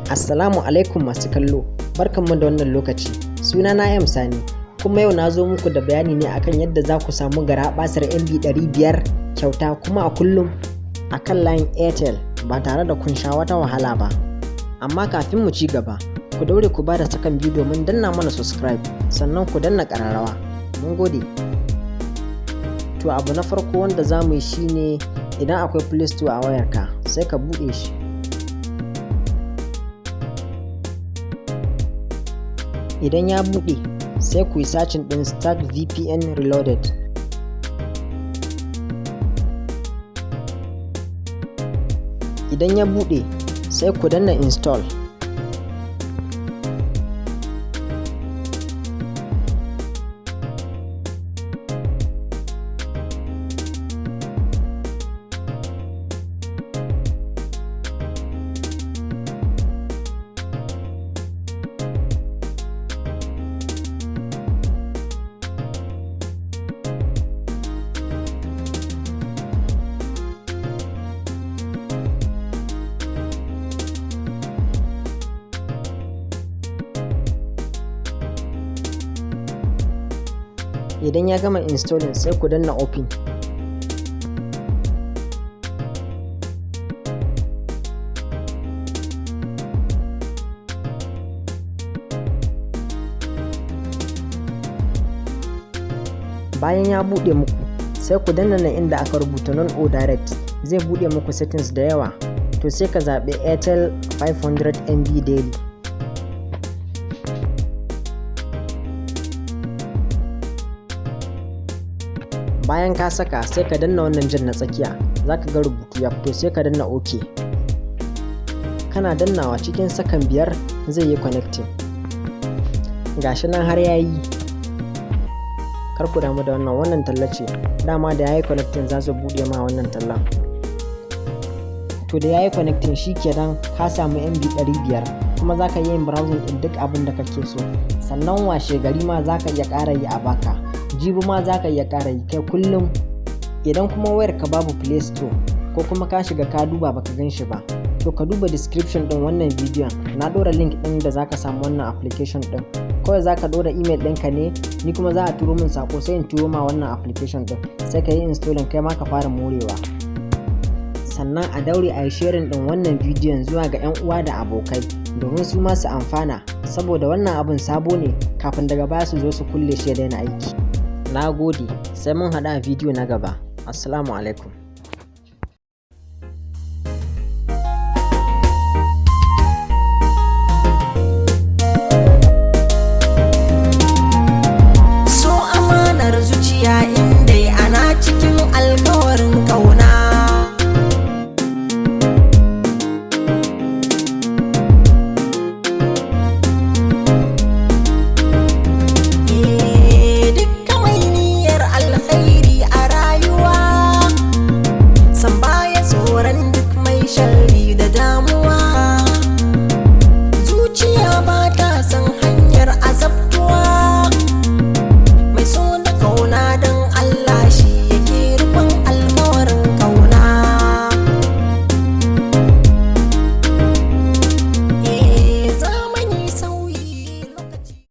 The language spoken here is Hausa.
Assalamu alaikum masu kallo, barkanmu da wannan lokaci. Sunana Sani, kuma yau na zo muku da bayani ne akan yadda za ku samu garabasar MB 500 kyauta kuma a kullum akan layin airtel ba tare da kun sha wata wahala ba. Amma kafin mu ci gaba, ku daure ku bada sakan biyu domin danna mana subscribe, sannan ku danna ƙararrawa. Mun gode. To abu na farko wanda za mu yi shine idan akwai Play Store a wayarka sai ka buɗe shi. Idan ya buɗe sai ku yi searching ɗin Start VPN Reloaded. Idan ya buɗe sai ku danna install. Idan ya gama installing sai ku danna open. Bayan ya buɗe muku sai ku danna nan inda aka rubuta non or direct, zai buɗe muku settings da yawa. To sai ka zaɓi airtel 500 MB daily. Bayan ka saka sai ka danna wannan jan na tsakiya, za ka ga rubutu ya fito sai ka danna OK. Kana dannawa cikin sakan 5 zai yi connecting. Gashi nan har ya yi. Kar ku damu da wannan talla ce, dama da ya yi connecting za su buɗe ma wannan tallan. To da ya yi connecting shi kenan ka samu MB 500 kuma za ka yi yin browsing ɗin duk abin da kake so. Sannan washe gari ma za ka iya ƙara yi a baka. Jibi ma za ka iya ƙara yi kai kullum. Idan kuma wayar ka babu Play Store ko kuma ka shiga ka duba baka gan shi ba, to ka duba description ɗin wannan bidiyon, na ɗora link ɗin da za ka samu wannan application ɗin. Kawai za ka ɗora email ɗinka ne, ni kuma za a turo min sako sai in turo ma wannan application ɗin, sai ka yi installing kai ma ka fara morewa. Sannan a daure a yi sharing ɗin wannan bidiyon zuwa ga 'yan uwa da abokai domin su ma su amfana, saboda wannan abin sabo ne kafin daga baya su zo su kulle shi ya daina aiki. Na gode, sai mun haɗu a bidiyo na gaba. Assalamu alaikum. So amanar zuciya inda ana cikin alkawarin ƙauna. Sharri da damu